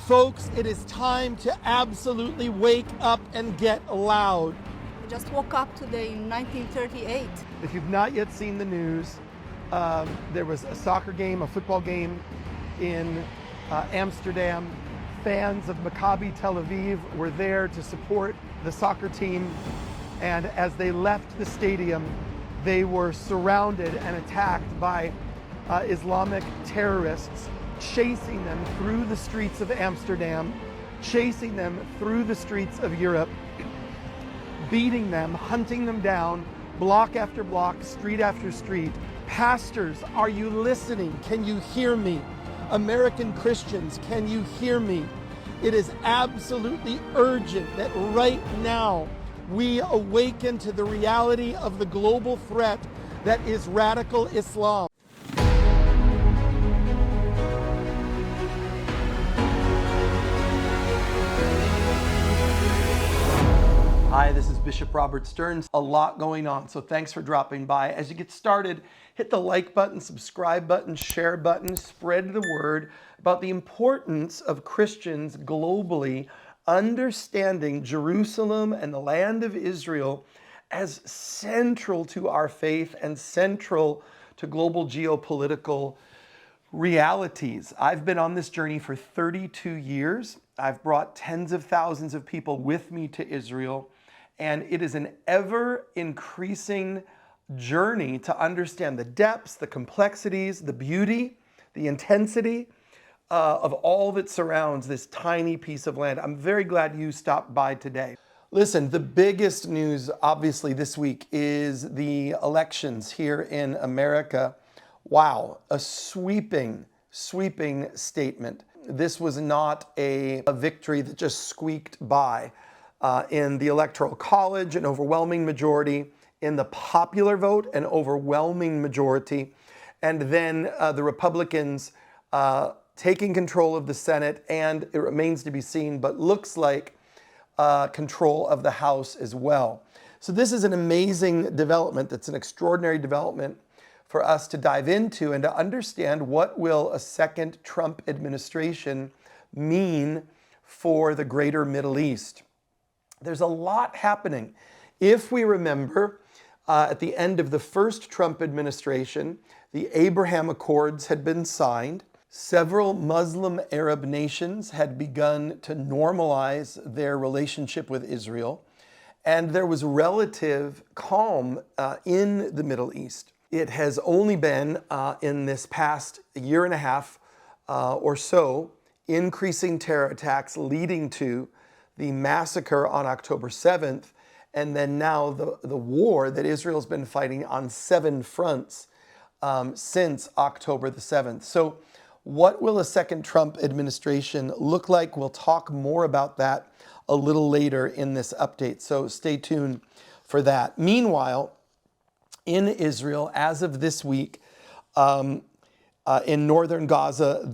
Folks, it is time to absolutely wake up and get loud. I just woke up today in 1938. If you've not yet seen the news, there was a soccer game, a football game in Amsterdam. Fans of Maccabi Tel Aviv were there to support the soccer team. And as they left the stadium, they were surrounded and attacked by Islamic terrorists, chasing them through the streets of Amsterdam, chasing them through the streets of Europe, beating them, hunting them down, block after block, street after street. Pastors, are you listening? Can you hear me? American Christians, can you hear me? It is absolutely urgent that right now we awaken to the reality of the global threat that is radical Islam. Hi, this is Bishop Robert Stearns. A lot going on, so thanks for dropping by. As you get started, hit the like button, subscribe button, share button, spread the word about the importance of Christians globally understanding Jerusalem and the land of Israel as central to our faith and central to global geopolitical realities. I've been on this journey for 32 years. I've brought tens of thousands of people with me to Israel. And it is an ever-increasing journey to understand the depths, the complexities, the beauty, the intensity of all that surrounds this tiny piece of land. I'm very glad you stopped by today. Listen, the biggest news, obviously, this week is the elections here in America. Wow, a sweeping statement. This was not a victory that just squeaked by. In the Electoral College, an overwhelming majority. In the popular vote, an overwhelming majority. And then the Republicans taking control of the Senate, and it remains to be seen, but looks like control of the House as well. So this is an amazing development. That's an extraordinary development for us to dive into and to understand what will a second Trump administration mean for the greater Middle East. There's a lot happening. If we remember, at the end of the first Trump administration, the Abraham Accords had been signed. Several Muslim Arab nations had begun to normalize their relationship with Israel, and there was relative calm in the Middle East. It has only been in this past year and a half or so, increasing terror attacks leading to the massacre on October 7th, and then now the war that Israel's been fighting on 7 fronts since October the 7th. So what will a second Trump administration look like? We'll talk more about that a little later in this update, so stay tuned for that. Meanwhile, in Israel, as of this week, in northern Gaza,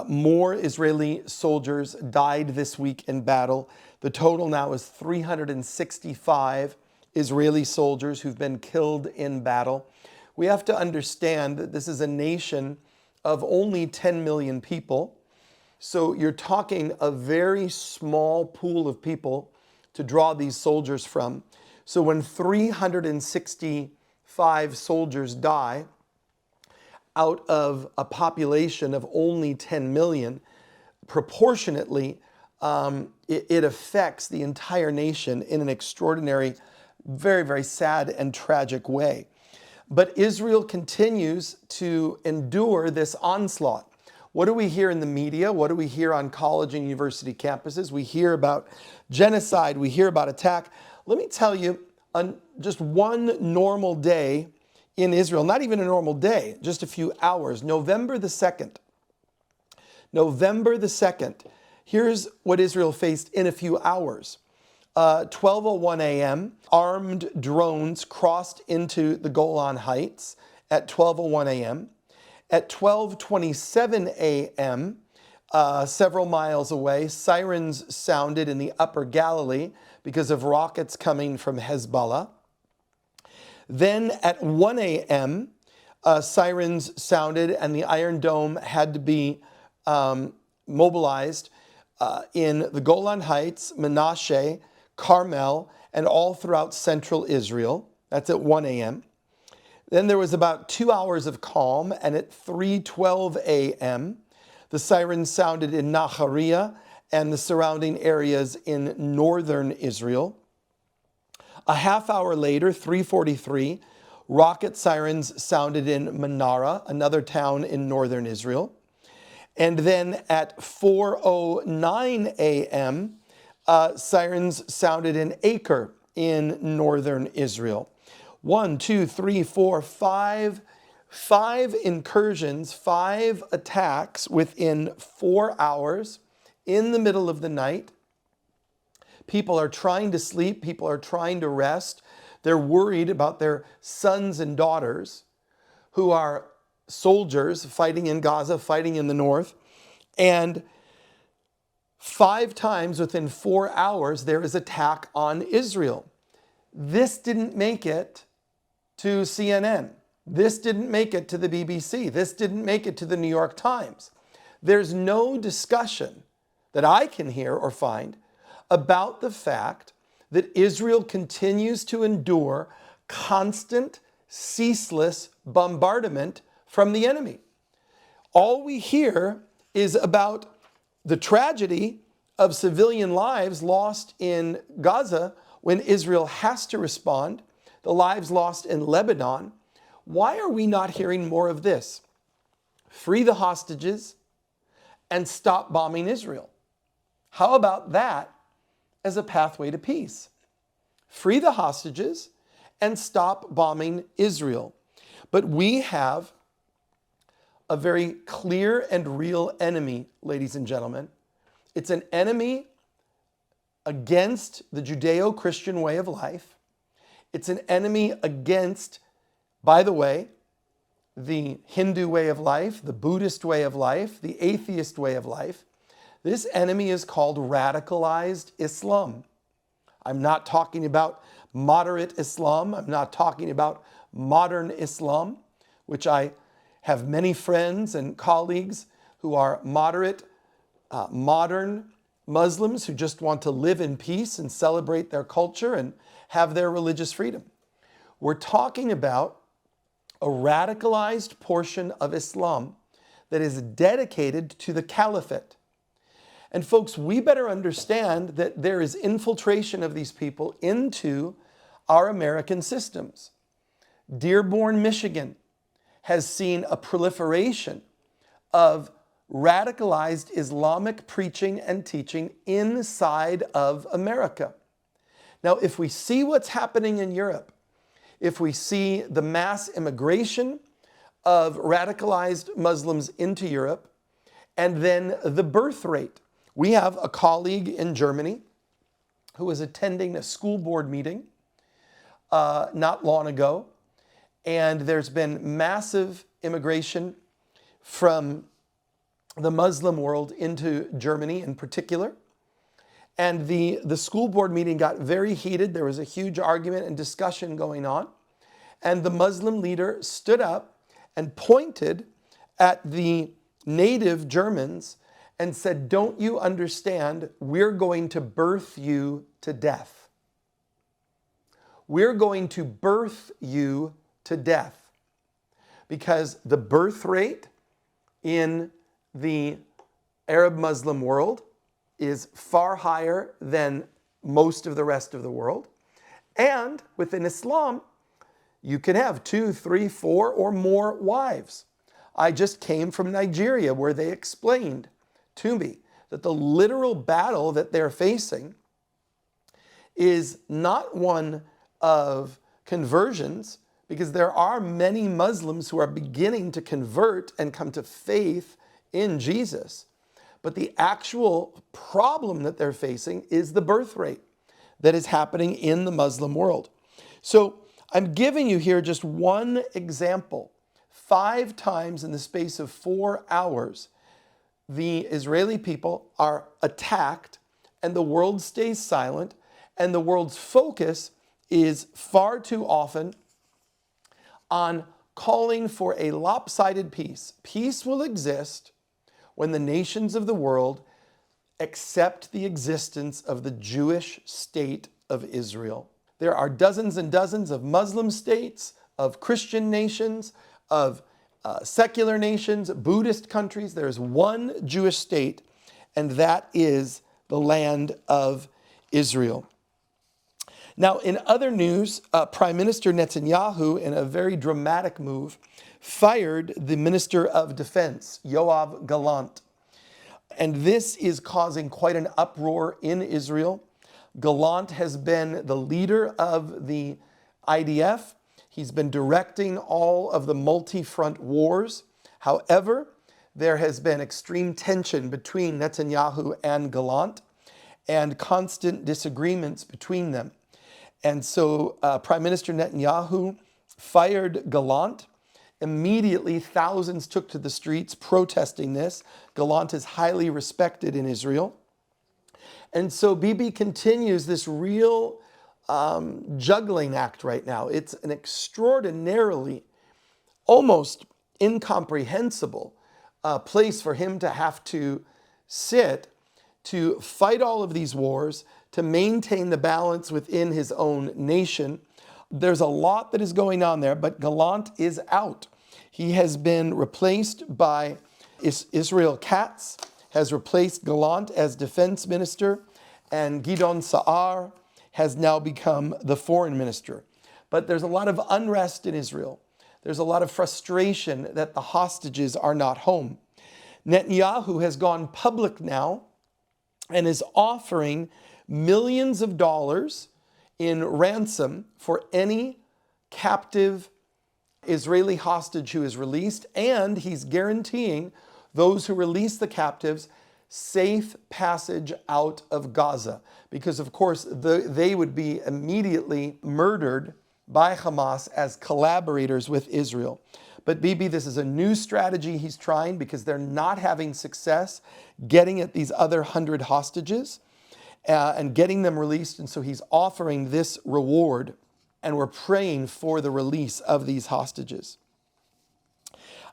more Israeli soldiers died this week in battle. The total now is 365 Israeli soldiers who've been killed in battle. We have to understand that this is a nation of only 10 million people. So you're talking a very small pool of people to draw these soldiers from. So when 365 soldiers die, out of a population of only 10 million, proportionately, it affects the entire nation in an extraordinary, very, very sad and tragic way. But Israel continues to endure this onslaught. What do we hear in the media? What do we hear on college and university campuses? We hear about genocide. We hear about attack. Let me tell you, on just one normal day in Israel, not even a normal day, just a few hours, November the 2nd, here's what Israel faced in a few hours. 12:01 a.m., armed drones crossed into the Golan Heights at 12:01 a.m. At 12:27 a.m., several miles away, sirens sounded in the upper Galilee because of rockets coming from Hezbollah. Then at 1 a.m., sirens sounded and the Iron Dome had to be mobilized in the Golan Heights, Menashe, Carmel, and all throughout central Israel. That's at 1 a.m. Then there was about 2 hours of calm, and at 3:12 a.m., the sirens sounded in Nahariya and the surrounding areas in northern Israel. A half hour later, 3:43, rocket sirens sounded in Manara, another town in northern Israel. And then at 4:09 a.m., sirens sounded in Acre in northern Israel. 1, 2, 3, 4, 5 incursions, 5 attacks within 4 hours in the middle of the night. People are trying to sleep. People are trying to rest. They're worried about their sons and daughters who are soldiers fighting in Gaza, fighting in the north. And 5 times within 4 hours, there is attack on Israel. This didn't make it to CNN. This didn't make it to the BBC. This didn't make it to the New York Times. There's no discussion that I can hear or find about the fact that Israel continues to endure constant, ceaseless bombardment from the enemy. All we hear is about the tragedy of civilian lives lost in Gaza when Israel has to respond, the lives lost in Lebanon. Why are we not hearing more of this? Free the hostages and stop bombing Israel. How about that as a pathway to peace? Free the hostages and stop bombing Israel. But we have a very clear and real enemy, ladies and gentlemen. It's an enemy against the Judeo-Christian way of life. It's an enemy against, by the way, the Hindu way of life, the Buddhist way of life, the atheist way of life. This enemy is called radicalized Islam. I'm not talking about moderate Islam. I'm not talking about modern Islam, which I have many friends and colleagues who are moderate, modern Muslims who just want to live in peace and celebrate their culture and have their religious freedom. We're talking about a radicalized portion of Islam that is dedicated to the caliphate. And folks, we better understand that there is infiltration of these people into our American systems. Dearborn, Michigan has seen a proliferation of radicalized Islamic preaching and teaching inside of America. Now, if we see what's happening in Europe, if we see the mass immigration of radicalized Muslims into Europe, and then the birth rate. We have a colleague in Germany who was attending a school board meeting not long ago, and there's been massive immigration from the Muslim world into Germany in particular. And the school board meeting got very heated. There was a huge argument and discussion going on. And the Muslim leader stood up and pointed at the native Germans and said, "Don't you understand? We're going to birth you to death. We're going to birth you to death." Because the birth rate in the Arab Muslim world is far higher than most of the rest of the world. And within Islam, you can have 2, 3, 4, or more wives. I just came from Nigeria where they explained to me that the literal battle that they're facing is not one of conversions, because there are many Muslims who are beginning to convert and come to faith in Jesus. But the actual problem that they're facing is the birth rate that is happening in the Muslim world. So I'm giving you here just one example. 5 times in the space of 4 hours, the Israeli people are attacked and the world stays silent, and the world's focus is far too often on calling for a lopsided peace. Peace will exist when the nations of the world accept the existence of the Jewish state of Israel. There are dozens and dozens of Muslim states, of Christian nations, of secular nations, Buddhist countries. There is one Jewish state, and that is the land of Israel. Now, in other news, Prime Minister Netanyahu, in a very dramatic move, fired the Minister of Defense, Yoav Gallant. And this is causing quite an uproar in Israel. Gallant has been the leader of the IDF. He's been directing all of the multi-front wars. However, there has been extreme tension between Netanyahu and Gallant and constant disagreements between them. And so Prime Minister Netanyahu fired Gallant. Immediately, thousands took to the streets protesting this. Gallant is highly respected in Israel. And so Bibi continues this real juggling act right now. It's an extraordinarily, almost incomprehensible place for him to have to sit to fight all of these wars, to maintain the balance within his own nation. There's a lot that is going on there, but Gallant is out. He has been replaced by Israel Katz, has replaced Gallant as defense minister, and Gidon Sa'ar has now become the foreign minister. But there's a lot of unrest in Israel. There's a lot of frustration that the hostages are not home. Netanyahu has gone public now and is offering millions of dollars in ransom for any captive Israeli hostage who is released, and he's guaranteeing those who release the captives safe passage out of Gaza, because of course they would be immediately murdered by Hamas as collaborators with Israel. But Bibi, this is a new strategy he's trying because they're not having success getting at these other 100 hostages and getting them released. And so he's offering this reward, and we're praying for the release of these hostages.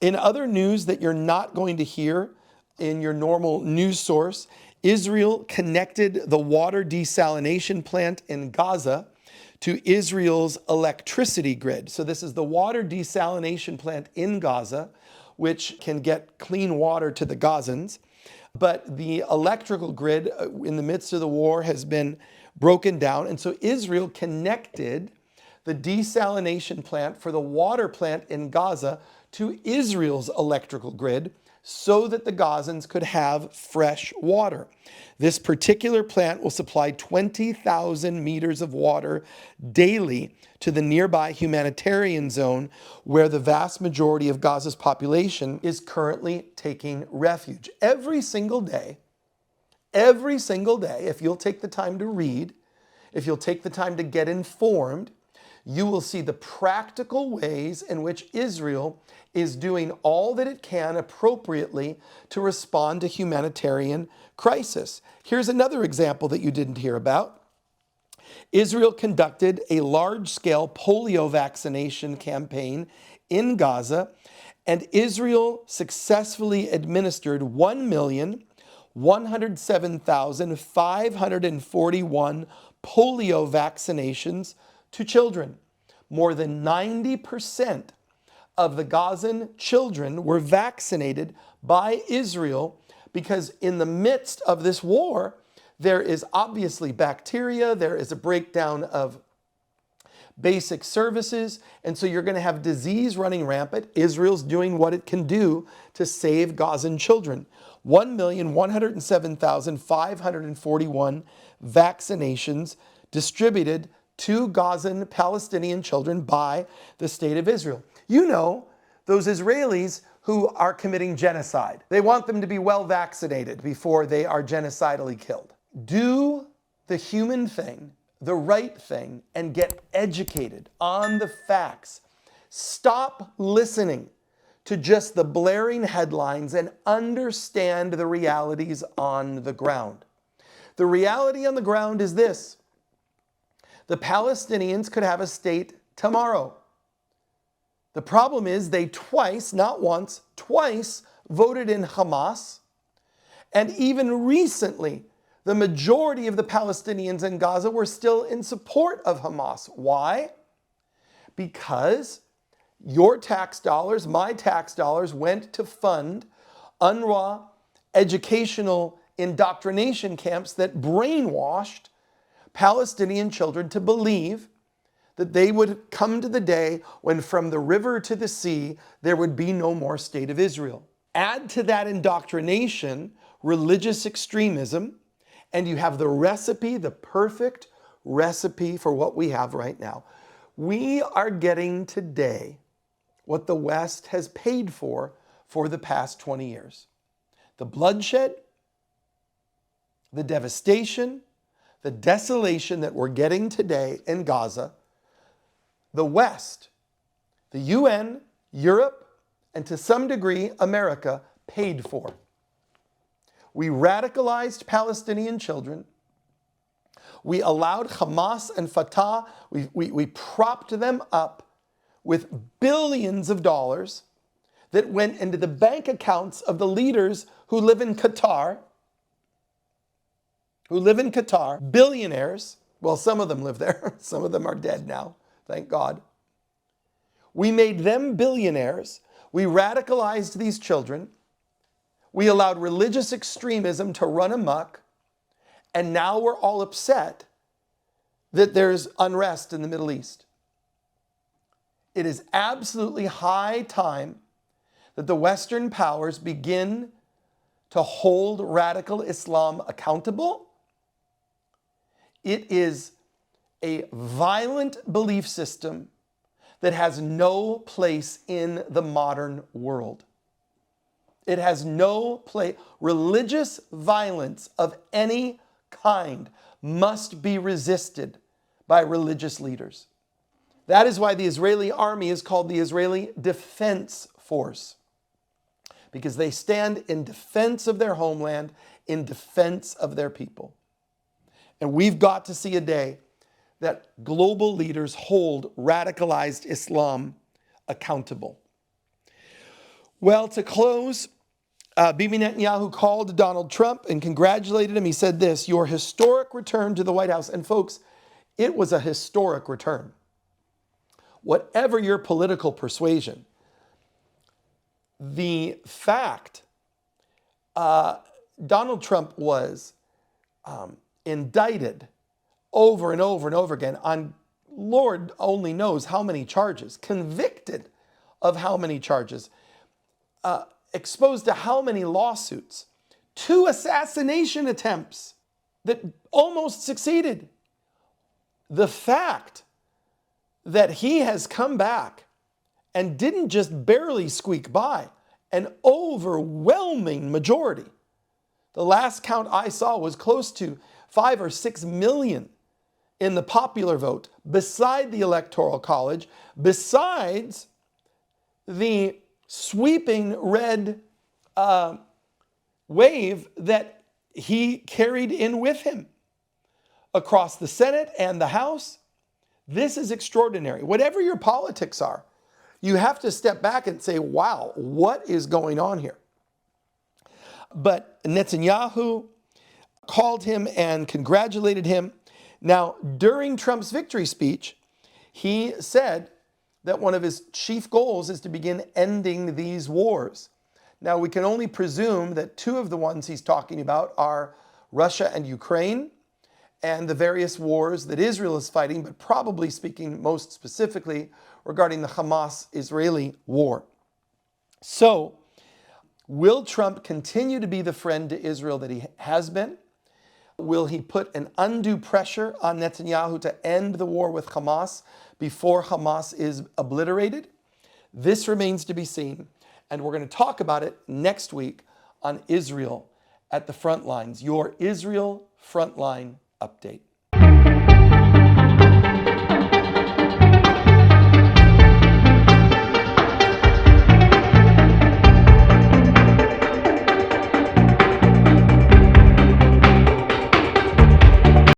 In other news that you're not going to hear in your normal news source, Israel connected the water desalination plant in Gaza to Israel's electricity grid. So this is the water desalination plant in Gaza, which can get clean water to the Gazans. But the electrical grid in the midst of the war has been broken down. And so Israel connected the desalination plant for the water plant in Gaza to Israel's electrical grid so that the Gazans could have fresh water. This particular plant will supply 20,000 meters of water daily to the nearby humanitarian zone where the vast majority of Gaza's population is currently taking refuge. Every single day, if you'll take the time to read, if you'll take the time to get informed, you will see the practical ways in which Israel is doing all that it can appropriately to respond to humanitarian crisis. Here's another example that you didn't hear about. Israel conducted a large-scale polio vaccination campaign in Gaza, and Israel successfully administered 1,107,541 polio vaccinations to children. More than 90% of the Gazan children were vaccinated by Israel because in the midst of this war, there is obviously bacteria, there is a breakdown of basic services, and so you're going to have disease running rampant. Israel's doing what it can do to save Gazan children. 1,107,541 vaccinations distributed to Gazan Palestinian children by the state of Israel. You know, those Israelis who are committing genocide. They want them to be well vaccinated before they are genocidally killed. Do the human thing, the right thing, and get educated on the facts. Stop listening to just the blaring headlines and understand the realities on the ground. The reality on the ground is this: the Palestinians could have a state tomorrow. The problem is they twice, not once, twice voted in Hamas And even recently, the majority of the Palestinians in Gaza were still in support of Hamas. Why? Because your tax dollars, my tax dollars, went to fund UNRWA educational indoctrination camps that brainwashed Palestinian children to believe that they would come to the day when from the river to the sea, there would be no more state of Israel. Add to that indoctrination religious extremism, and you have the recipe, the perfect recipe for what we have right now. We are getting today what the West has paid for the past 20 years. The bloodshed, the devastation, the desolation that we're getting today in Gaza, the West, the UN, Europe, and to some degree America paid for. We radicalized Palestinian children. We allowed Hamas and Fatah, we propped them up with billions of dollars that went into the bank accounts of the leaders who live in Qatar, billionaires. Well, some of them live there. Some of them are dead now, thank God. We made them billionaires. We radicalized these children. We allowed religious extremism to run amok. And now we're all upset that there's unrest in the Middle East. It is absolutely high time that the Western powers begin to hold radical Islam accountable. It is a violent belief system that has no place in the modern world. It has no place. Religious violence of any kind must be resisted by religious leaders. That is why the Israeli army is called the Israeli Defense Force, because they stand in defense of their homeland, in defense of their people. And we've got to see a day that global leaders hold radicalized Islam accountable. Well, to close, Bibi Netanyahu called Donald Trump and congratulated him. He said this: "Your historic return to the White House." And folks, it was a historic return. Whatever your political persuasion, the fact Donald Trump was indicted over and over and over again on Lord only knows how many charges, convicted of how many charges, exposed to how many lawsuits, 2 assassination attempts that almost succeeded. The fact that he has come back and didn't just barely squeak by, an overwhelming majority. The last count I saw was close to 5 or 6 million in the popular vote, beside the Electoral College, besides the sweeping red wave that he carried in with him across the Senate and the House. This is extraordinary. Whatever your politics are, you have to step back and say, wow, what is going on here? But Netanyahu called him and congratulated him. Now, during Trump's victory speech, he said that one of his chief goals is to begin ending these wars. Now, we can only presume that 2 of the ones he's talking about are Russia and Ukraine, and the various wars that Israel is fighting, but probably speaking most specifically regarding the Hamas-Israeli war. So, will Trump continue to be the friend to Israel that he has been? Will he put an undue pressure on Netanyahu to end the war with Hamas before Hamas is obliterated? This remains to be seen, and we're going to talk about it next week on Israel at the Front Lines, your Israel Frontline update.